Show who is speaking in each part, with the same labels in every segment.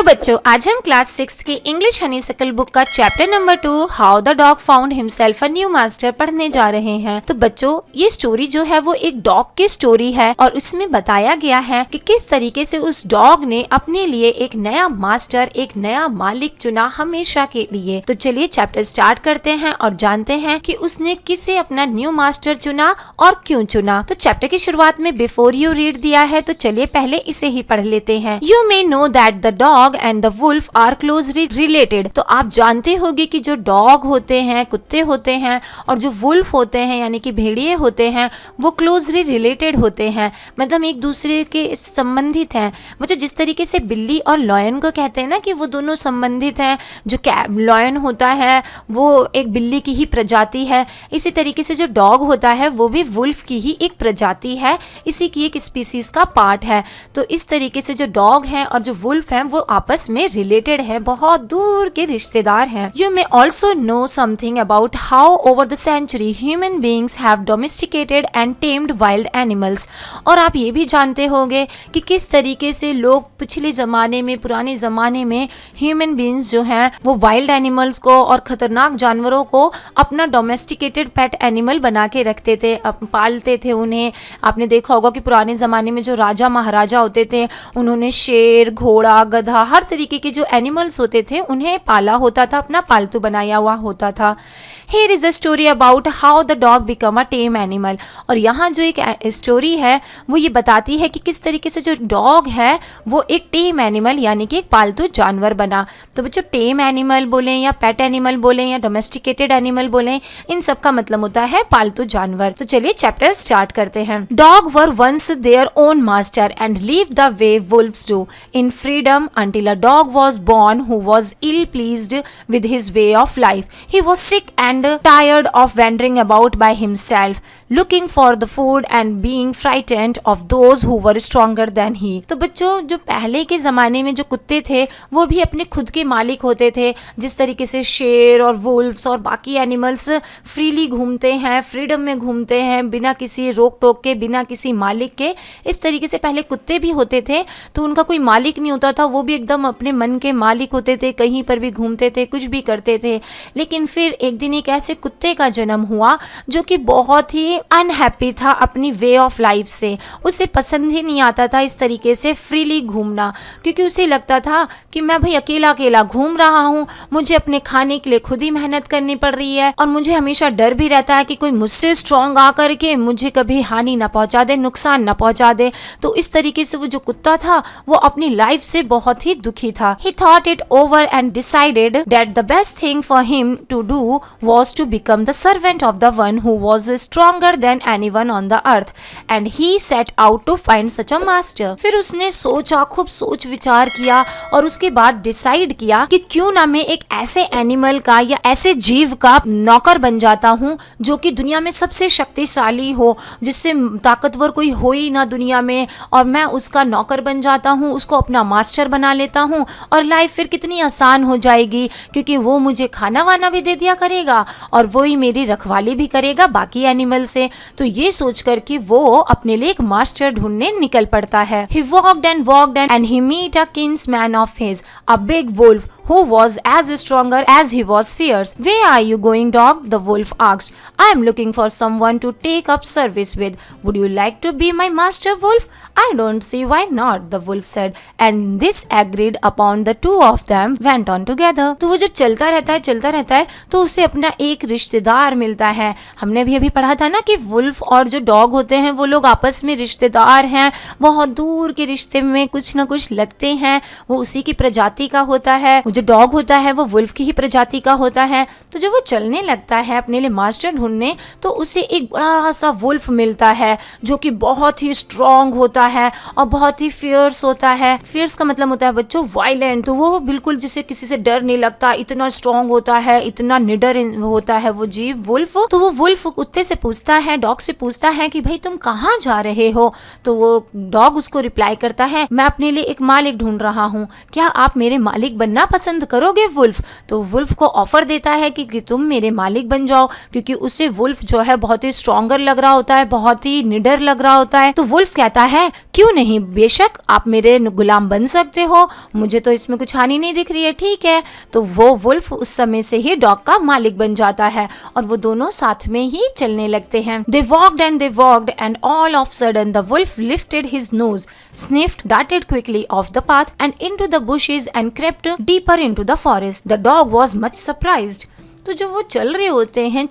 Speaker 1: बच्चों, आज हम क्लास 6 की इंग्लिश हनीसकल बुक का chapter number 2 how the dog found himself a new master पढ़ने जा रहे हैं। तो बच्चों, ये स्टोरी जो है वो एक डॉग की स्टोरी है और उसमें बताया गया है कि किस तरीके से उस डॉग ने अपने लिए एक नया मास्टर, एक नया मालिक चुना हमेशा के लिए। तो चलिए चैप्टर स्टार्ट करते हैं और जानते हैं कि उसने किसे अपना न्यू मास्टर चुना और क्यों चुना। तो चैप्टर की शुरुआत में बिफोर यू रीड दिया है, तो चलिए पहले इसे ही पढ़ लेते हैं। You may know that the dog and the wolf are closely related. तो आप जानते होंगे कि जो डॉग होते हैं, कुत्ते होते हैं, और जो वुल्फ होते हैं यानी कि भेड़िए होते हैं, वो क्लोजली रिलेटेड होते हैं, मतलब एक दूसरे के संबंधित हैं। बच्चों, जिस तरीके से बिल्ली और लॉयन को कहते हैं ना कि वो दोनों संबंधित हैं, जो लॉयन होता है वो एक बिल्ली की ही प्रजाति है, इसी तरीके से जो डॉग होता है वो भी वुल्फ की ही एक प्रजाति है, इसी की एक स्पीसीज का पार्ट है। तो इस तरीके से जो डॉग हैं और जो वुल्फ हैं वो आपस में रिलेटेड है, बहुत दूर के रिश्तेदार हैं। You may also know something about how over the century human beings have domesticated and tamed wild animals. और आप ये भी जानते होंगे कि किस तरीके से लोग पिछले ज़माने में, पुराने ज़माने में ह्यूमन बींग्स जो हैं वो वाइल्ड एनिमल्स को और ख़तरनाक जानवरों को अपना डोमेस्टिकेटेड पेट एनिमल बना के रखते थे, पालते थे उन्हें। आपने देखा होगा कि पुराने ज़माने में जो राजा महाराजा होते थे उन्होंने शेर, घोड़ा, गधा, हर तरीके के जो एनिमल्स होते थे उन्हें पाला होता था, अपना पालतू बनाया हुआ होता था। Here is a story about how the dog become a tame animal। और यहाँ जो एक स्टोरी है वो ये बताती है कि किस तरीके से जो डॉग है वो एक टेम एनिमल यानी कि एक पालतू जानवर बना। तो बच्चों, टेम एनिमल बोलें या पेट एनिमल बोलें या डोमेस्टिकेटेड एनिमल बोलें, इन सब का मतलब होता है पालतू जानवर। तो चलिए चैप्टर स्टार्ट करते हैं। Dog were once their own master and live the way wolves do in freedom until a dog was born who was ill pleased with his way of life. He was sick and tired of wandering about by himself, looking for the food and being frightened of those who were stronger than he। तो बच्चों, जो पहले के ज़माने में जो कुत्ते थे वो भी अपने खुद के मालिक होते थे। जिस तरीके से शेर और वुल्व्स और बाकी एनिमल्स फ्रीली घूमते हैं, फ्रीडम में घूमते हैं, बिना किसी रोक टोक के, बिना किसी मालिक के, इस तरीके से पहले कुत्ते भी होते थे। तो उनका कोई मालिक नहीं होता था, वो भी एकदम अपने मन के मालिक होते थे, कहीं पर भी घूमते थे, कुछ भी करते थे। लेकिन फिर एक दिन एक ऐसे कुत्ते का जन्म हुआ जो कि बहुत ही अनहैप्पी था अपनी वे ऑफ लाइफ से। उसे पसंद ही नहीं आता था इस तरीके से फ्रीली घूमना, क्योंकि उसे लगता था कि मैं भाई अकेला अकेला घूम रहा हूँ, मुझे अपने खाने के लिए खुद ही मेहनत करनी पड़ रही है, और मुझे हमेशा डर भी रहता है कि कोई मुझसे स्ट्रॉन्ग आकर के मुझे कभी हानि ना पहुँचा दे, नुकसान ना पहुँचा दे। तो इस तरीके से वो जो कुत्ता था वो अपनी लाइफ से बहुत ही दुखी था। He thought it over and decided that the best thing for him to do was to become the servant of the one who was stronger than anyone on the earth, and he set out to find such a master। फिर उसने सोचा, खूब सोच विचार किया और उसके बाद डिसाइड किया कि क्यों ना मैं एक ऐसे एनिमल का या ऐसे जीव का नौकर बन जाता हूँ जो कि दुनिया में सबसे शक्तिशाली हो, जिससे ताकतवर कोई हो ही ना दुनिया में, और मैं उसका नौकर बन जाता हूँ, उसको अपना मास्टर बना लेता हूँ, और लाइफ फिर कितनी आसान हो जाएगी, क्योंकि वो मुझे खाना वाना भी दे दिया करेगा और वो ही मेरी रखवाली भी करेगा बाकी एनिमल से। तो ये सोच कर कि वो अपने लिए एक मास्टर ढूंढने निकल पड़ता है। He walked and he meet a kinsman of his, a big wolf who was as stronger as he was fierce. Where are you going, dog? The wolf asked. I am looking for someone to take up service with. Would you like to be my master, wolf? I don't see why not, the wolf said. And this agreed upon the two of them went on together. तो वो जब चलता रहता है तो उसे अपना एक रिश्तेदार मिलता है। हमने भी अभी पढ़ा था ना कि वुल्फ और जो डॉग होते हैं वो लोग आपस में रिश्तेदार हैं, बहुत दूर के रिश्ते में कुछ ना कुछ लगते हैं। वो उसी की प्रजाति का होता है, जो डॉग होता है वो वुल्फ की ही प्रजाति का होता है। तो जब वो चलने लगता है अपने लिए मास्टर ढूंढने, तो उसे एक बड़ा सा वुल्फ मिलता है जो कि बहुत ही स्ट्रॉन्ग होता है और बहुत ही फियर्स होता है। फियर्स का मतलब होता है बच्चों वायलेंट। तो वो बिल्कुल जिसे किसी से डर नहीं लगता, इतना स्ट्रॉन्ग होता है, इतना निडर होता है वो जीव वुल्फ। तो वो वुल्फ कुत्ते से पूछता है, डॉग से पूछता है कि भाई तुम कहाँ जा रहे हो? तो वो डॉग उसको रिप्लाई करता है, मैं अपने लिए एक मालिक ढूंढ रहा हूँ, क्या आप मेरे मालिक बनना पसंद करोगे वुल्फ? तो वुल्फ को ऑफर देता है कि तुम मेरे मालिक बन जाओ, क्योंकि उसे वुल्फ जो है बहुत ही स्ट्रॉन्गर लग रहा होता है, बहुत ही निडर लग रहा होता है। तो वुल्फ कहता है क्यों नहीं, बेशक आप मेरे गुलाम बन सकते हो, मुझे तो इसमें कुछ हानि नहीं दिख रही है, ठीक है। तो वो वुल्फ उस समय से ही डॉग का मालिक बन जाता है और वो दोनों साथ में ही चलने लगते हैं। They walked and all of sudden the wolf lifted his nose, sniffed, darted quickly off the path and into the bushes and crept deeper into the forest. The dog was much surprised. तो जब वो चल रहे होते हैं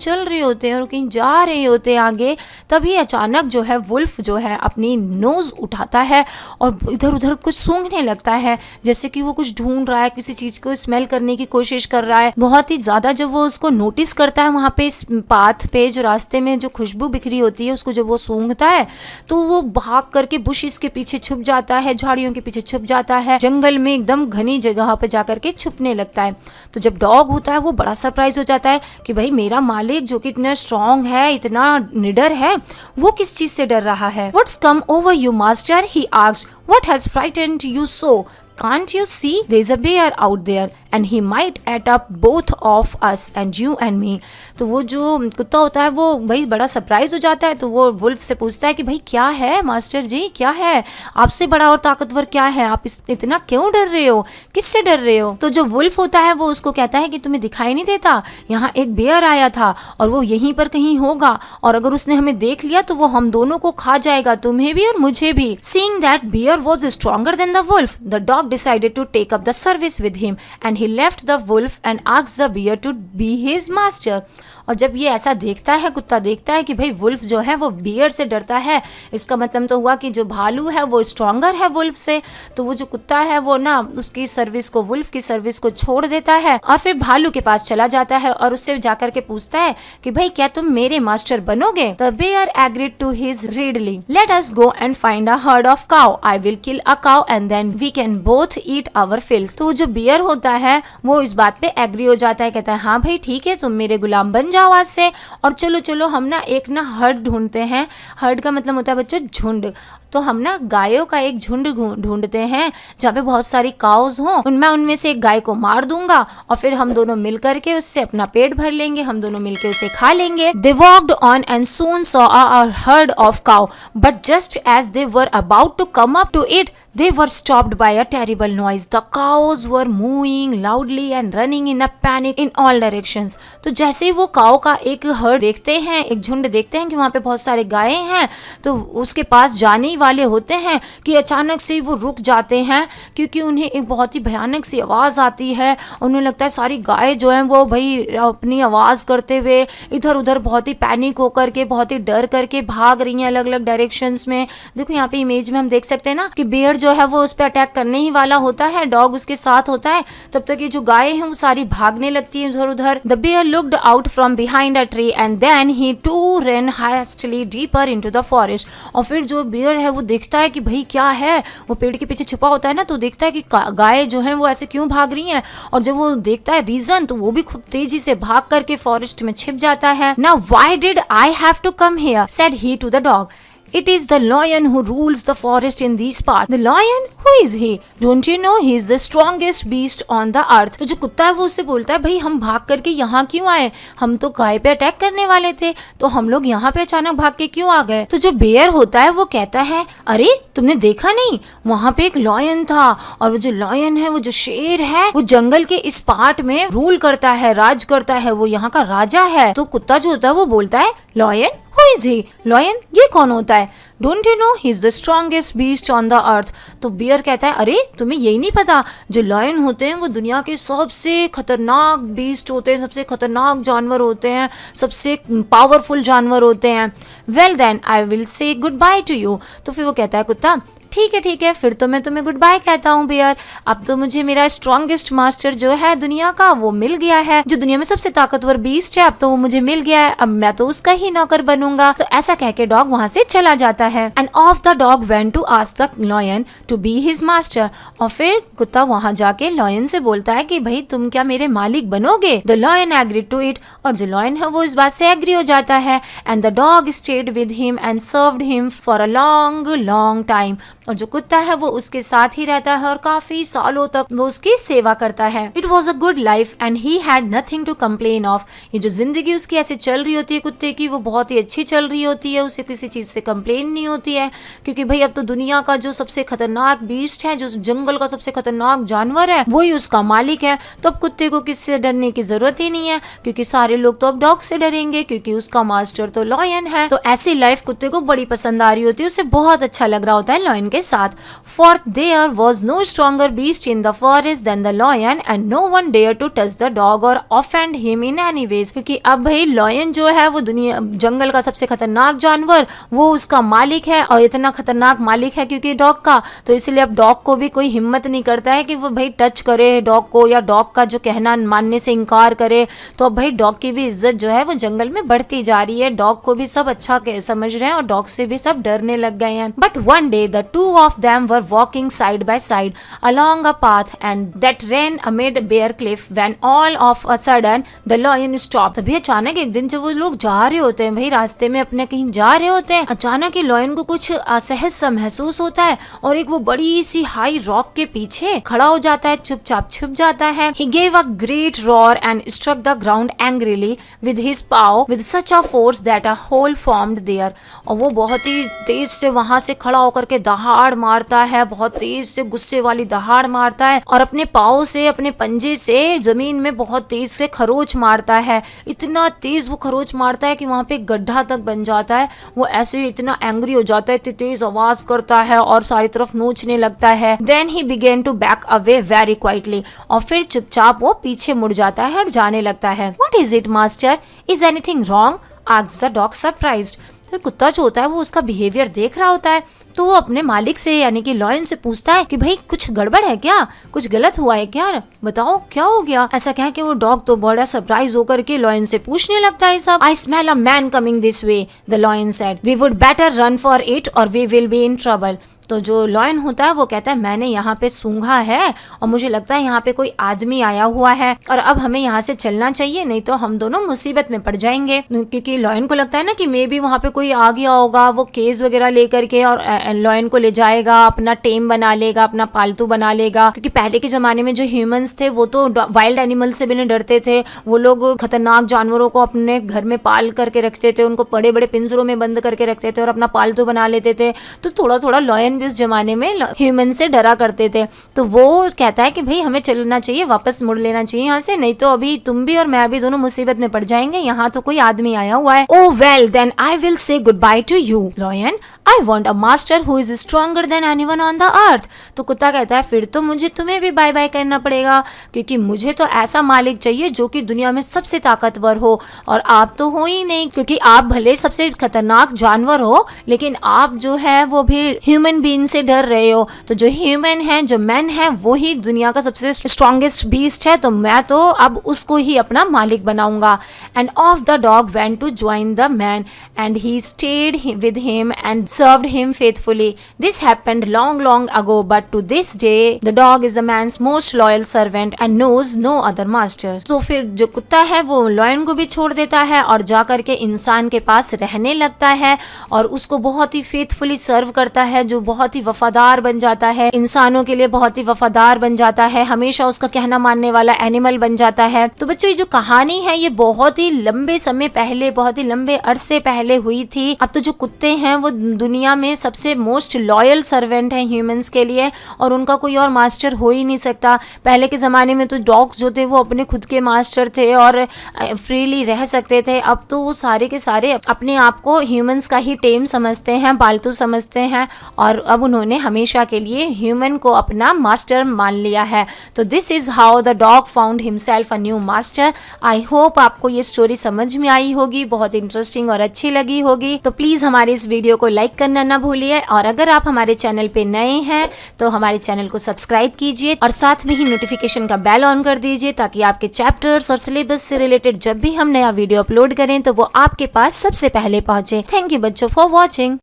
Speaker 1: और कहीं जा रहे होते हैं आगे, तभी अचानक जो है वुल्फ जो है अपनी नोज़ उठाता है और इधर उधर कुछ सूंघने लगता है, जैसे कि वो कुछ ढूंढ रहा है, किसी चीज़ को स्मेल करने की कोशिश कर रहा है। बहुत ही ज़्यादा जब वो उसको नोटिस करता है वहाँ पे इस पाथ पे, जो रास्ते में जो खुशबू बिखरी होती है उसको जब वो सूंघता है तो वो भाग करके बुशेस के पीछे छुप जाता है, झाड़ियों के पीछे छुप जाता है, जंगल में एकदम घनी जगह पे जा करके छुपने लगता है। तो जब डॉग होता है वो बड़ा सरप्राइज हो जाता है कि भाई मेरा मालिक जो कि इतना स्ट्रॉन्ग है, इतना निडर है, वो किस चीज से डर रहा है। What's come over you, master? He asked. What has frightened you so? Can't you see? There's a bear out there and he might eat up both of us and you and me. तो वो जो कुत्ता होता है वो भाई बड़ा surprise हो जाता है, तो वो वुल्फ से पूछता है कि भाई क्या है मास्टर जी, क्या है, आपसे बड़ा और ताकतवर क्या है, आप इतना क्यों डर रहे हो, किससे डर रहे हो। तो जो वुल्फ होता है वो उसको कहता है कि तुम्हें दिखाई नहीं देता, यहाँ एक बेयर आया था और वो यहीं पर कहीं होगा, और अगर उसने हमें देख लिया तो वो हम दोनों को खा जाएगा, तुम्हें भी और मुझे भी। Seeing that bear was stronger than the wolf, the dog decided to take up the service with him and he left the wolf and asked the bear to be his master. और जब ये ऐसा देखता है, कुत्ता देखता है कि भाई वुल्फ जो है वो बियर से डरता है, इसका मतलब तो हुआ कि जो भालू है वो स्ट्रॉन्गर है वुल्फ से, तो वो जो कुत्ता है वो ना उसकी सर्विस को, वुल्फ की सर्विस को छोड़ देता है और फिर भालू के पास चला जाता है और उससे जाकर के पूछता है कि भाई क्या तुम मेरे मास्टर बनोगे। The bear agreed to his readily, let us go and find a herd of cow, I will kill a cow and then we can both eat our fills. तो जो बियर होता है वो इस बात पे एग्री हो जाता है, कहता है हाँ भाई ठीक है, तुम मेरे गुलाम बन जाओ आज से, और चलो चलो हम ना एक ना हर्ड ढूंढते हैं। हर्ड का मतलब होता है बच्चों झुंड, तो हम ना गायों का एक झुंड ढूंढते हैं जहाँ पे बहुत सारी काउज हों, उनमें से एक गाय को मार दूंगा और फिर हम दोनों मिल करके उससे अपना पेट भर लेंगे, हम दोनों मिलके उसे खा लेंगे। They walked on and soon saw a herd of cow, but just as they were about to come up to it, they were stopped by a terrible noise. The cows were mooing loudly and running in a panic in all directions. तो जैसे ही वो काऊ का एक heard देखते हैं, एक झुंड देखते हैं कि वहाँ पे बहुत सारे गायें हैं, तो उसके पास जाने ही वाले होते हैं कि अचानक से वो रुक जाते हैं, क्योंकि उन्हें एक बहुत ही भयानक सी आवाज़ आती है। उन्हें लगता है सारी गायें जो हैं वो भाई अपनी आवाज़ करते हुए इधर उधर बहुत ही पैनिक होकर के, बहुत ही डर करके भाग रही हैं अलग अलग डायरेक्शंस में। देखो यहाँ पे इमेज में हम देख सकते हैं ना कि बेयर जो है वो उस पर अटैक करने ही वाला होता है, डॉग उसके साथ होता है, तब तक ये जो गायें हैं वो सारी भागने लगती हैं इधर उधर। The bear looked out from behind a tree and then he to run hastily deeper into the forest. और फिर जो बेयर है वो देखता है कि भाई क्या है, वो पेड़ के पीछे छुपा होता है ना, तो देखता है कि गायें जो हैं वो ऐसे क्यों भाग रही हैं, और जब वो देखता है रीजन तो वो भी खूब तेजी से भाग करके फॉरेस्ट में छिप जाता है। Now why did I have to come here, said he to the dog. It is the lion who rules the forest in these parts. The lion? Who is he? Don't you know he is the strongest beast on the earth? तो जो कुत्ता है वो उससे बोलता है भाई हम भाग करके यहाँ क्यों आए, हम तो गाय पे अटैक करने वाले थे, तो हम लोग यहाँ पे अचानक भाग के क्यों आ गए। तो जो बेयर होता है वो कहता है अरे तुमने देखा नहीं, वहाँ पे एक लॉयन था, और वो जो लॉयन है, वो जो शेर है, वो जंगल के इस पार्ट में रूल करता है, राज करता है, वो यहाँ का राजा है। तो कुत्ता जो होता है वो बोलता है lion? Who is he? Lion ये कौन होता है? Don't you know he is the strongest beast on the earth? तो बियर कहता है अरे तुम्हें यही नहीं पता, जो लॉयन होते हैं वो दुनिया के सबसे खतरनाक बीस्ट होते हैं, सबसे खतरनाक जानवर होते हैं, सबसे पावरफुल जानवर होते हैं। Well then I will say goodbye to you. तो फिर वो कहता है कुत्ता ठीक है, फिर तो मैं तुम्हें गुड बाय कहता हूँ बियर, अब तो मुझे मेरा स्ट्रॉन्गेस्ट मास्टर जो है दुनिया का वो मिल गया है, जो दुनिया में सबसे ताकतवर बीस्ट है, अब तो वो मुझे मिल गया है, अब मैं तो उसका ही नौकर बनूंगा। तो ऐसा कह के डॉग वहाँ से चला जाता है। And off the dog went to ask the lion to be his master. और फिर कुत्ता वहाँ जाके लॉयन से बोलता है कि भाई तुम क्या मेरे मालिक बनोगे। The lion agreed to it, और जो लॉयन है वो इस बात से एग्री हो जाता है। And the dog state with him and served him for a long time. और जो कुत्ता है वो उसके साथ ही रहता है और काफी सालों तक वो उसकी सेवा करता है। It was a good life and he had nothing to complain of. ये जो जिंदगी उसकी ऐसे चल रही होती है कुत्ते की, वो बहुत ही अच्छी चल रही होती है, उसे किसी चीज से कंप्लेन नहीं होती है, क्योंकि भाई अब तो दुनिया का जो सबसे खतरनाक बीस्ट है, जो जंगल का सबसे खतरनाक जानवर है, वही उसका मालिक है। तो अब कुत्ते को किससे डरने की जरूरत ही नहीं है, क्योंकि सारे लोग तो अब डॉग से डरेंगे, क्योंकि उसका मास्टर तो लॉयन है। तो ऐसी लाइफ कुत्ते को बड़ी पसंद आ रही होती है, उसे बहुत अच्छा लग रहा होता है लॉयन के साथ। For there was no stronger beast in the forest than the lion and no one dare to touch the dog or offend him in any ways. क्योंकि अब भाई लॉयन जो है वो दुनिया जंगल का सबसे खतरनाक जानवर, वो उसका मालिक है, और इतना खतरनाक मालिक है क्योंकि डॉग का, तो इसलिए अब डॉग को भी कोई हिम्मत नहीं करता है कि वो भाई टच करे डॉग को, या डॉग का जो कहना मानने से इनकार करे। तो अब भाई डॉग की भी इज्जत जो है वो जंगल में बढ़ती जा रही है, डॉग को भी सब अच्छा समझ रहे हैं और डॉग से भी सब डरने लग गए हैं। But one day the two of them were walking side by side along a path and that ran amid bare cliff when all of a sudden the lion stopped। तभी अचानक एक दिन जब वो लोग जा रहे होते हैं, भाई रास्ते में अपने कहीं जा रहे होते हैं, अचानक ही लॉयन को कुछ असहज सा महसूस होता है और एक वो बड़ी सी हाई रॉक के पीछे खड़ा हो जाता है, चुपचाप छुप जाता है। He gave a great roar and struck the ground angrily with his paw with such a force that a hole formed there। और वो बहुत ही तेज से वहां से खड़ा होकर के दहाड़ मारता है, बहुत तेज से गुस्से वाली दहाड़ मारता है और अपने पाँव से, अपने पंजे से जमीन में बहुत तेज से खरोच मारता है। इतना तेज वो खरोच मारता है कि वहां पे गड्ढा तक बन जाता है। वो ऐसे इतना एंग्री हो जाता है, इतनी तेज आवाज करता है और सारी तरफ नोचने लगता है। Then he began to back away very quietly. और फिर चुपचाप वो पीछे मुड़ जाता है और जाने लगता है। What is it master, is anything wrong, asked the dog surprised. तो कुत्ता जो होता है वो उसका बिहेवियर देख रहा होता है, तो वो अपने मालिक से यानी कि लॉयन से पूछता है कि भाई कुछ गड़बड़ है क्या, कुछ गलत हुआ है क्या, बताओ क्या हो गया। ऐसा कह के वो डॉग तो बड़ा सरप्राइज होकर के लॉयन से पूछने लगता है सब। I smell a man coming this way, the lion said, we would better run for it or we will be in trouble. तो जो लॉयन होता है वो कहता है मैंने यहाँ पे सूंघा है और मुझे लगता है यहाँ पे कोई आदमी आया हुआ है और अब हमें यहाँ से चलना चाहिए, नहीं तो हम दोनों मुसीबत में पड़ जाएंगे। क्योंकि लॉयन को लगता है ना कि मे भी वहाँ पे कोई आ गया होगा, वो केस वगैरह लेकर के और लॉयन को ले जाएगा, अपना टेम बना लेगा, अपना पालतू बना लेगा। क्योंकि पहले के जमाने में जो ह्यूमंस थे वो तो वाइल्ड एनिमल से भी नहीं डरते थे, वो लोग खतरनाक जानवरों को अपने घर में पाल करके रखते थे, उनको बड़े बड़े पिंजरों में बंद करके रखते थे और अपना पालतू बना लेते थे। तो थोड़ा थोड़ा लॉयन उस जमाने में ह्यूमन से डरा करते थे। तो वो कहता है कि भाई हमें चलना चाहिए, वापस मुड़ लेना चाहिए यहाँ से, नहीं तो अभी तुम भी और मैं भी दोनों मुसीबत में पड़ जाएंगे, यहाँ तो कोई आदमी आया हुआ है। Oh well then I will say good bye to you lion, I want a master who is stronger than anyone on the earth. तो कुत्ता कहता है फिर तो मुझे तुम्हें भी बाय बाय करना पड़ेगा, क्योंकि मुझे तो ऐसा मालिक चाहिए जो कि दुनिया में सबसे ताकतवर हो, और आप तो हो ही नहीं, क्योंकि आप भले सबसे खतरनाक जानवर हो लेकिन आप जो है वो भी ह्यूमन बीइंग से डर रहे हो। तो जो ह्यूमन है, जो मैन है, वो ही दुनिया का सबसे स्ट्रॉन्गेस्ट बीस्ट है, तो मैं तो अब उसको ही अपना मालिक बनाऊंगा। And off the dog went to join the man and he stayed with him and served him faithfully. This happened long ago, but to this day the dog is a man's most loyal servant and knows no other master. तो फिर जो कुत्ता है वो lion को भी छोड़ देता है और जा करके इंसान के पास रहने लगता है और उसको बहुत ही फेथफुली सर्व करता है, जो बहुत ही वफादार बन जाता है, इंसानों के लिए बहुत ही वफादार बन जाता है, हमेशा उसका कहना मानने वाला एनिमल बन जाता है। तो बच्चों ये जो कहानी है ये बहुत ही लंबे समय पहले, बहुत ही लंबे अरसे पहले हुई थी। अब तो जो कुत्ते हैं वो दुनिया में सबसे मोस्ट लॉयल सर्वेंट है ह्यूमंस के लिए, और उनका कोई और मास्टर हो ही नहीं सकता। पहले के ज़माने में तो डॉग्स जो थे वो अपने खुद के मास्टर थे और फ्रीली रह सकते थे। अब तो वो सारे के सारे अपने आप को ह्यूमंस का ही टेम समझते हैं, पालतू समझते हैं, और अब उन्होंने हमेशा के लिए ह्यूमन को अपना मास्टर मान लिया है। तो this is how the dog found himself a new master. I hope आपको ये स्टोरी समझ में आई होगी, बहुत इंटरेस्टिंग और अच्छी लगी होगी। तो प्लीज़ हमारे इस वीडियो को लाइक करना ना भूलिए, और अगर आप हमारे चैनल पे नए हैं तो हमारे चैनल को सब्सक्राइब कीजिए और साथ में ही नोटिफिकेशन का बेल ऑन कर दीजिए, ताकि आपके चैप्टर्स और सिलेबस से रिलेटेड जब भी हम नया वीडियो अपलोड करें तो वो आपके पास सबसे पहले पहुंचे। थैंक यू बच्चों फॉर वॉचिंग।